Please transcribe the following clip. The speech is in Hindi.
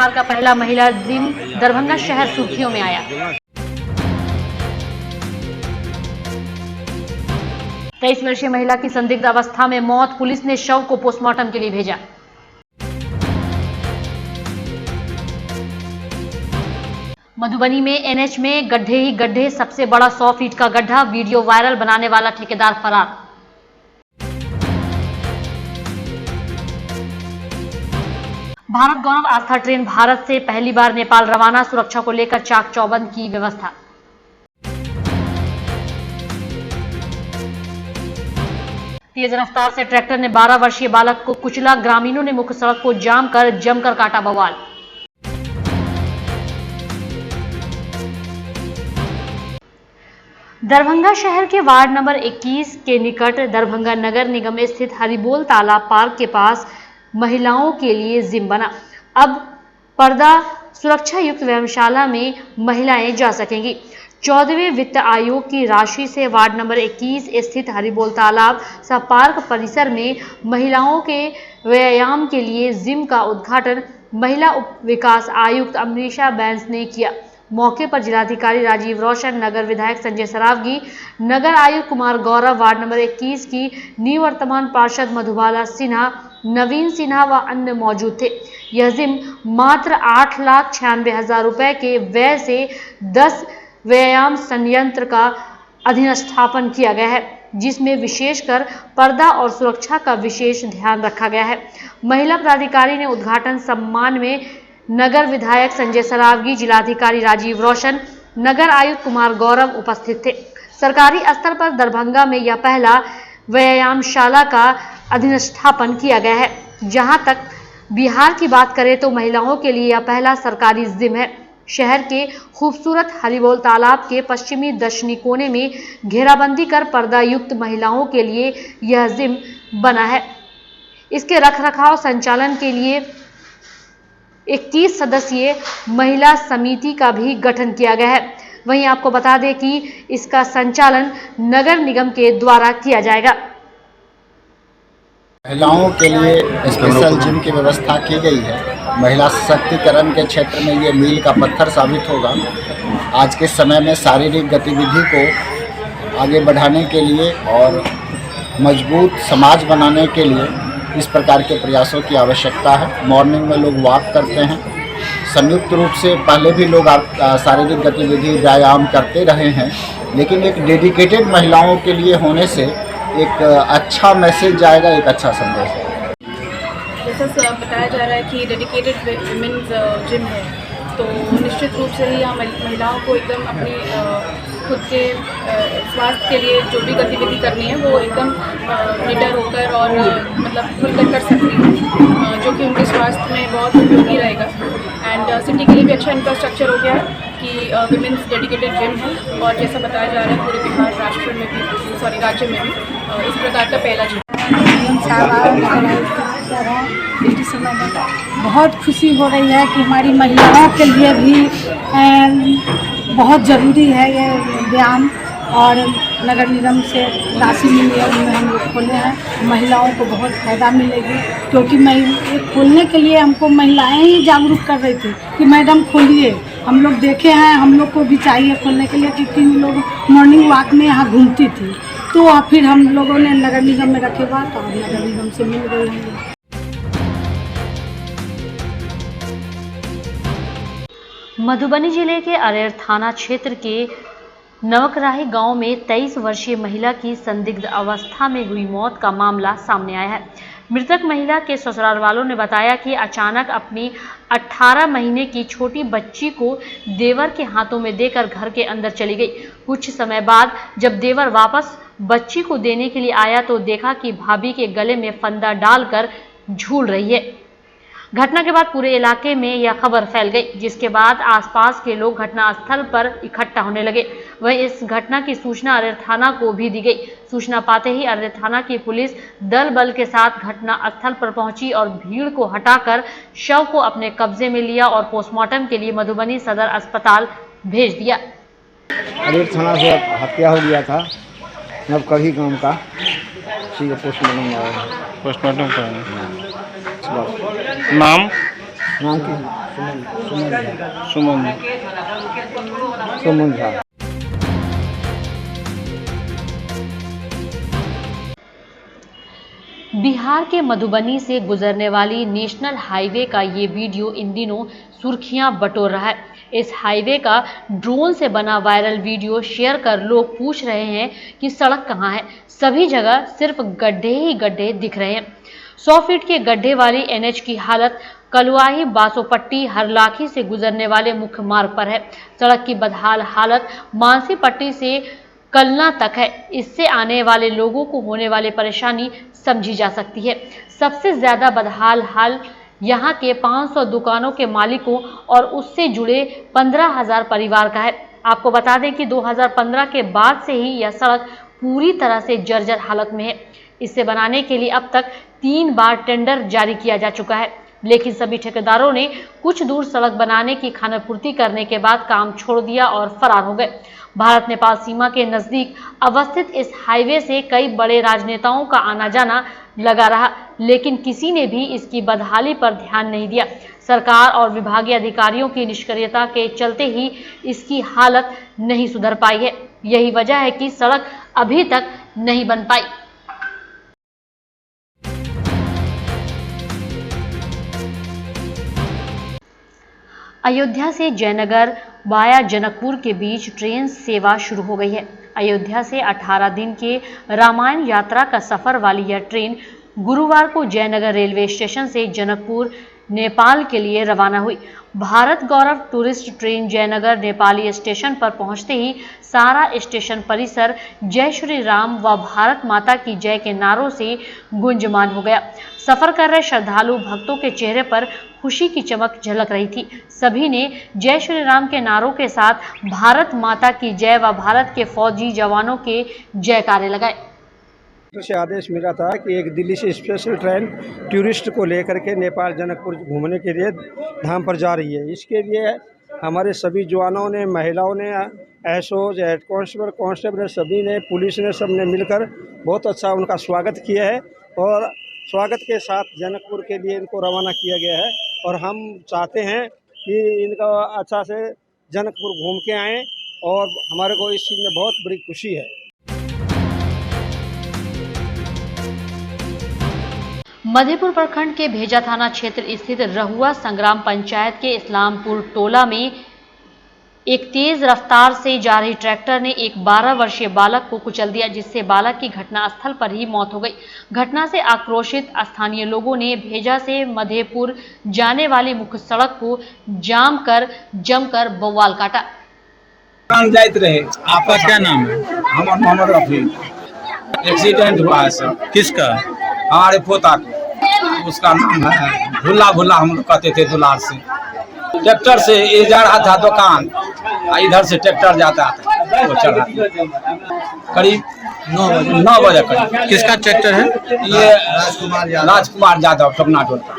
बिहार का पहला महिला दिन दरभंगा शहर सुर्खियों में आया। 23 वर्षीय महिला की संदिग्ध अवस्था में मौत, पुलिस ने शव को पोस्टमार्टम के लिए भेजा। मधुबनी में एनएच में गड्ढे ही गड्ढे, सबसे बड़ा 100 फीट का गड्ढा, वीडियो वायरल, बनाने वाला ठेकेदार फरार। भारत गौरव आस्था ट्रेन भारत से पहली बार नेपाल रवाना, सुरक्षा को लेकर चाक चौबंद की व्यवस्था। तेज रफ्तार से ट्रैक्टर ने 12 वर्षीय बालक को कुचला, ग्रामीणों ने मुख्य सड़क को जाम कर जमकर काटा बवाल। दरभंगा शहर के वार्ड नंबर 21 के निकट दरभंगा नगर निगम स्थित हरिबोल तालाब पार्क के पास महिलाओं के लिए जिम बना। अब पर्दा सुरक्षा युक्त व्यायामशाला में महिलाएं जा सकेंगी। 14वें वित्त आयोग की राशि से वार्ड नंबर 21 स्थित हरिबोल तालाब सह पार्क परिसर में महिलाओं के व्यायाम के लिए जिम का उद्घाटन महिला उप विकास आयुक्त अमरीशा बैंस ने किया। मौके पर जिलाधिकारी राजीव रोशन, नगर विधायक संजय सरावगी, नगर आयुक्त कुमार गौरव, वार्ड नंबर 21 की निवर्तमान पार्षद मधुबाला सिन्हा, नवीन सिन्हा व अन्य मौजूद थे। यह जिम मात्र 8,96,000 रुपए के व्यय से 10 व्यायाम संयंत्र का अधिस्थापन किया गया है, जिसमें विशेषकर पर्दा और सुरक्षा का विशेष ध्यान रखा गया है। महिला पदाधिकारी ने उद्घाटन सम्मान में नगर विधायक संजय सरावगी, जिलाधिकारी राजीव रोशन, नगर आयुक्त कुमार गौरव उपस्थित थे। सरकारी स्तर पर दरभंगा में यह पहला व्यायामशाला का अधिस्थापन किया गया है। जहां तक बिहार की बात करें तो महिलाओं के लिए यह पहला सरकारी जिम है। शहर के खूबसूरत हरिबोल तालाब के पश्चिमी दक्षिणी कोने में घेराबंदी कर पर्दा युक्त महिलाओं के लिए यह जिम बना है। इसके रखरखाव संचालन के लिए 21 सदस्यीय महिला समिति का भी गठन किया गया है। वहीं आपको बता दें कि इसका संचालन नगर निगम के द्वारा किया जाएगा। महिलाओं के लिए स्पेशल जिम की व्यवस्था की गई है। महिला सशक्तिकरण के क्षेत्र में ये मील का पत्थर साबित होगा। आज के समय में शारीरिक गतिविधि को आगे बढ़ाने के लिए और मजबूत समाज बनाने के लिए इस प्रकार के प्रयासों की आवश्यकता है। मॉर्निंग में लोग वॉक करते हैं। संयुक्त रूप से पहले भी लोग शारीरिक गतिविधि व्यायाम करते रहे हैं, लेकिन एक डेडिकेटेड महिलाओं के लिए होने से एक अच्छा मैसेज जाएगा, एक अच्छा संदेश है। जैसा बताया जा रहा है कि डेडिकेटेड वुमेन्स जिम है, तो निश्चित रूप से ही यहाँ महिलाओं को एकदम अपनी खुद के स्वास्थ्य के लिए जो भी गतिविधि करनी है वो एकदम निडर होकर और मतलब खुलकर कर सकती हैं, जो कि उनके स्वास्थ्य में बहुत उपयोगी रहेगा। एंड सिटी के लिए भी अच्छा इंफ्रास्ट्रक्चर हो गया है कि वुमेन्स डेडिकेटेड जिम है, और जैसा बताया जा रहा है पूरे बिहार राज्य में भी इस प्रकार का पहला जिम। बहुत खुशी हो रही है कि हमारी महिलाओं के लिए भी बहुत ज़रूरी है ये व्यायाम, और नगर निगम से राशि मिली है, उनमें हम लोग खोले हैं। महिलाओं को बहुत फ़ायदा मिलेगी, क्योंकि ये खोलने के लिए हमको महिलाएं ही जागरूक कर रही थी कि मैडम खोलिए। हम लोग देखे हैं, हम लोग को भी चाहिए खोलने के लिए, क्योंकि हम लोग मॉर्निंग वॉक में यहाँ घूमती थी, तो फिर हम लोगों ने नगर निगम में रखे बात और नगर निगम से मिल गई हम लोग। मधुबनी जिले के अरेर थाना क्षेत्र के नवकराही गांव में 23 वर्षीय महिला की संदिग्ध अवस्था में हुई मौत का मामला सामने आया है। मृतक महिला के ससुराल वालों ने बताया कि अचानक अपनी 18 महीने की छोटी बच्ची को देवर के हाथों में देकर घर के अंदर चली गई। कुछ समय बाद जब देवर वापस बच्ची को देने के लिए आया तो देखा कि भाभी के गले में फंदा डालकर झूल रही है। घटना के बाद पूरे इलाके में यह खबर फैल गई, जिसके बाद आसपास के लोग घटनास्थल पर इकट्ठा होने लगे। वहीं इस घटना की सूचना अरेर थाना को भी दी गई। सूचना पाते ही अरेर थाना की पुलिस दल बल के साथ घटनास्थल पर पहुंची और भीड़ को हटाकर शव को अपने कब्जे में लिया और पोस्टमार्टम के लिए मधुबनी सदर अस्पताल भेज दिया। अरेर थाना से हत्या हो गया था नवकरही गांव का, पोस्टमार्टम नाम की सुमन झा। बिहार के मधुबनी से गुजरने वाली नेशनल हाईवे का ये वीडियो इन दिनों सुर्खियां बटोर रहा है। इस हाईवे का ड्रोन से बना वायरल वीडियो शेयर कर लोग पूछ रहे हैं कि सड़क कहां है। सभी जगह सिर्फ गड्ढे ही गड्ढे दिख रहे हैं। 100 फीट के गड्ढे वाली एनएच की हालत कलुआही बासोपट्टी हरलाखी से गुजरने वाले मुख्य मार्ग पर है। सड़क की बदहाल हालत मानसी पट्टी से कलना तक है। इससे आने वाले लोगों को होने वाली परेशानी समझी जा सकती है। सबसे ज्यादा बदहाल हाल यहाँ के 500 दुकानों के मालिकों और उससे जुड़े 15,000 परिवार का है। आपको बता दें कि 2015 के बाद से ही यह सड़क पूरी तरह से जर्जर हालत में है। इसे बनाने के लिए अब तक 3 बार टेंडर जारी किया जा चुका है, लेकिन सभी ठेकेदारों ने कुछ दूर सड़क बनाने की खानापूर्ति करने के बाद काम छोड़ दिया और फरार हो गए। भारत नेपाल सीमा के नजदीक अवस्थित इस हाईवे से कई बड़े राजनेताओं का आना जाना लगा रहा, लेकिन किसी ने भी इसकी बदहाली पर ध्यान नहीं दिया। सरकार और विभागीय अधिकारियों की निष्क्रियता के चलते ही इसकी हालत नहीं सुधर पाई है। यही वजह है कि सड़क अभी तक नहीं बन पाई। अयोध्या से जयनगर वाया जनकपुर के बीच ट्रेन सेवा शुरू हो गई है। अयोध्या से 18 दिन के रामायण यात्रा का सफर वाली यह ट्रेन गुरुवार को जयनगर रेलवे स्टेशन से जनकपुर नेपाल के लिए रवाना हुई। Bharat Gaurav tourist train Jaynagar Nepali station पर पहुंचते ही सारा स्टेशन परिसर जय श्री राम व भारत माता की जय के नारों से गुंजमान हो गया। सफर कर रहे श्रद्धालु भक्तों के चेहरे पर खुशी की चमक झलक रही थी। सभी ने जय श्री राम के नारों के साथ भारत माता की जय व भारत के फौजी जवानों के जयकारे लगाए। से आदेश मिला था कि एक दिल्ली से स्पेशल ट्रेन टूरिस्ट को लेकर के नेपाल जनकपुर घूमने के लिए धाम पर जा रही है। इसके लिए हमारे सभी जवानों ने, महिलाओं ने, एसओज, हेड कांस्टेबल सभी ने, पुलिस ने, सब ने मिलकर बहुत अच्छा उनका स्वागत किया है और स्वागत के साथ जनकपुर के लिए इनको रवाना किया गया है। और हम चाहते हैं कि इनका अच्छा से जनकपुर घूम के आएँ और हमारे को इस चीज़ में बहुत बड़ी खुशी है। मधेपुर प्रखंड के भेजा थाना क्षेत्र स्थित रहुआ संग्राम पंचायत के इस्लामपुर टोला में एक तेज रफ्तार से जा रही ट्रैक्टर ने एक 12 वर्षीय बालक को कुचल दिया, जिससे बालक की घटनास्थल पर ही मौत हो गई। घटना से आक्रोशित स्थानीय लोगों ने भेजा से मधेपुर जाने वाली मुख्य सड़क को जमकर बवाल काटा। जाते रहे। आपका क्या नाम है? हमारा मोहम्मद रफी। एक्सीडेंट हुआ है सर। किसका? हमारे पोता को। उसका नाम है भुल्ला भुल्ला, हम लोग कहते थे दुलार से। ट्रैक्टर से ये जा रहा था दुकान, इधर से ट्रैक्टर जाता था, वो चढ़ा करीब 9 बजे करीब। किसका ट्रैक्टर है? ये राजकुमार यादव टोकना टोल का।